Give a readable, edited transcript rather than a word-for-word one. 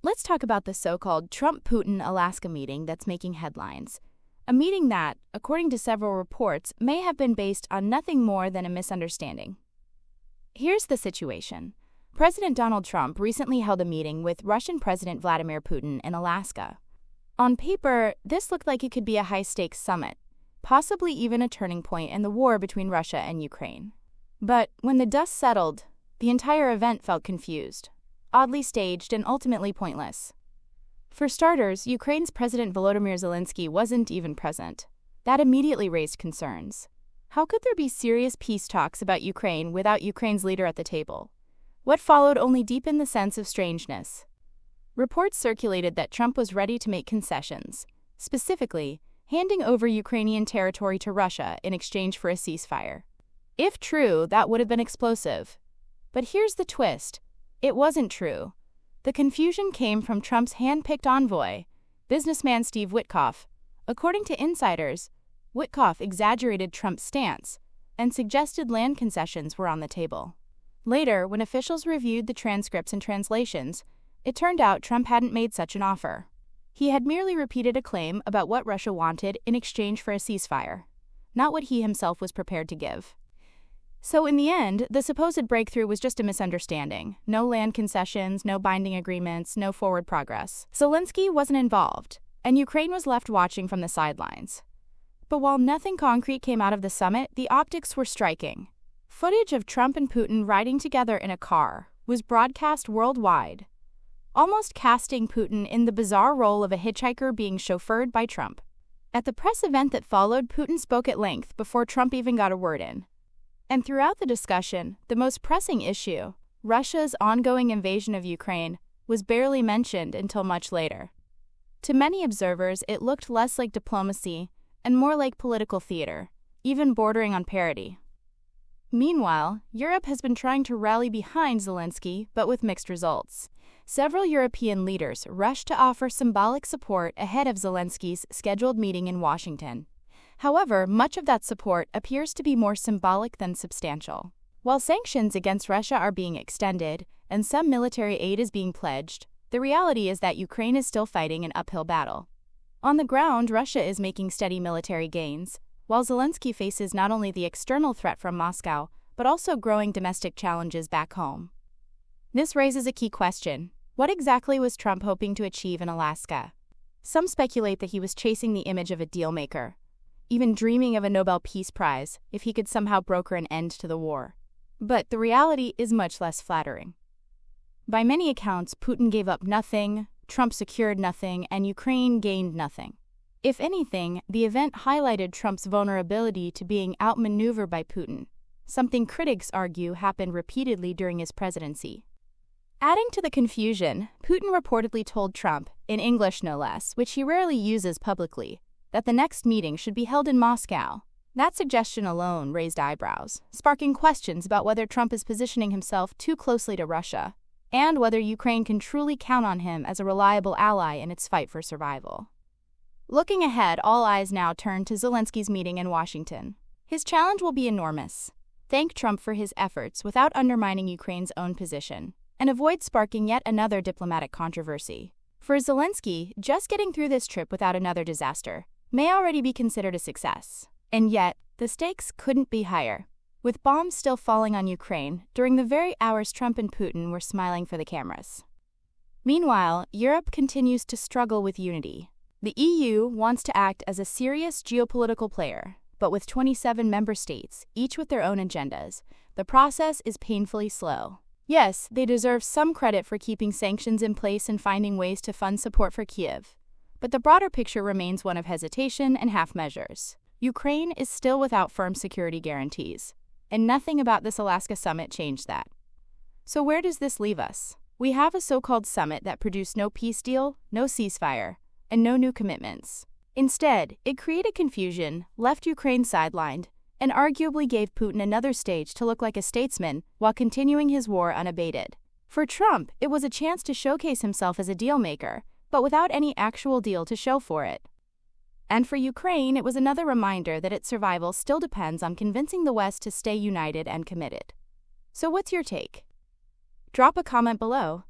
Let's talk about the so-called Trump-Putin Alaska meeting that's making headlines. A meeting that, according to several reports, may have been based on nothing more than a misunderstanding. Here's the situation. President Donald Trump recently held a meeting with Russian President Vladimir Putin in Alaska. On paper, this looked like it could be a high-stakes summit, possibly even a turning point in the war between Russia and Ukraine. But when the dust settled, the entire event felt confused, oddly staged, and ultimately pointless. For starters, Ukraine's President Volodymyr Zelensky wasn't even present. That immediately raised concerns. How could there be serious peace talks about Ukraine without Ukraine's leader at the table? What followed only deepened the sense of strangeness. Reports circulated that Trump was ready to make concessions, specifically, handing over Ukrainian territory to Russia in exchange for a ceasefire. If true, that would have been explosive. But here's the twist. It wasn't true. The confusion came from Trump's hand-picked envoy, businessman Steve Witkoff. According to insiders, Witkoff exaggerated Trump's stance and suggested land concessions were on the table. Later, when officials reviewed the transcripts and translations, it turned out Trump hadn't made such an offer. He had merely repeated a claim about what Russia wanted in exchange for a ceasefire, not what he himself was prepared to give. So in the end, the supposed breakthrough was just a misunderstanding. No land concessions, no binding agreements, no forward progress. Zelensky wasn't involved, and Ukraine was left watching from the sidelines. But while nothing concrete came out of the summit, the optics were striking. Footage of Trump and Putin riding together in a car was broadcast worldwide, almost casting Putin in the bizarre role of a hitchhiker being chauffeured by Trump. At the press event that followed, Putin spoke at length before Trump even got a word in. And throughout the discussion, the most pressing issue, Russia's ongoing invasion of Ukraine, was barely mentioned until much later. To many observers, it looked less like diplomacy and more like political theater, even bordering on parody. Meanwhile, Europe has been trying to rally behind Zelensky, but with mixed results. Several European leaders rushed to offer symbolic support ahead of Zelensky's scheduled meeting in Washington. However, much of that support appears to be more symbolic than substantial. While sanctions against Russia are being extended and some military aid is being pledged, the reality is that Ukraine is still fighting an uphill battle. On the ground, Russia is making steady military gains, while Zelensky faces not only the external threat from Moscow, but also growing domestic challenges back home. This raises a key question. What exactly was Trump hoping to achieve in Alaska? Some speculate that he was chasing the image of a dealmaker, even dreaming of a Nobel Peace Prize if he could somehow broker an end to the war. But the reality is much less flattering. By many accounts, Putin gave up nothing, Trump secured nothing, and Ukraine gained nothing. If anything, the event highlighted Trump's vulnerability to being outmaneuvered by Putin, something critics argue happened repeatedly during his presidency. Adding to the confusion, Putin reportedly told Trump, in English no less, which he rarely uses publicly, that the next meeting should be held in Moscow. That suggestion alone raised eyebrows, sparking questions about whether Trump is positioning himself too closely to Russia, and whether Ukraine can truly count on him as a reliable ally in its fight for survival. Looking ahead, all eyes now turn to Zelensky's meeting in Washington. His challenge will be enormous. Thank Trump for his efforts without undermining Ukraine's own position, and avoid sparking yet another diplomatic controversy. For Zelensky, just getting through this trip without another disaster may already be considered a success. And yet, the stakes couldn't be higher. With bombs still falling on Ukraine during the very hours Trump and Putin were smiling for the cameras. Meanwhile, Europe continues to struggle with unity. The EU wants to act as a serious geopolitical player, but with 27 member states, each with their own agendas, the process is painfully slow. Yes, they deserve some credit for keeping sanctions in place and finding ways to fund support for Kyiv. But the broader picture remains one of hesitation and half measures. Ukraine is still without firm security guarantees, and nothing about this Alaska summit changed that. So where does this leave us? We have a so-called summit that produced no peace deal, no ceasefire, and no new commitments. Instead, it created confusion, left Ukraine sidelined, and arguably gave Putin another stage to look like a statesman while continuing his war unabated. For Trump, it was a chance to showcase himself as a dealmaker, but without any actual deal to show for it. And for Ukraine, it was another reminder that its survival still depends on convincing the West to stay united and committed. So what's your take? Drop a comment below.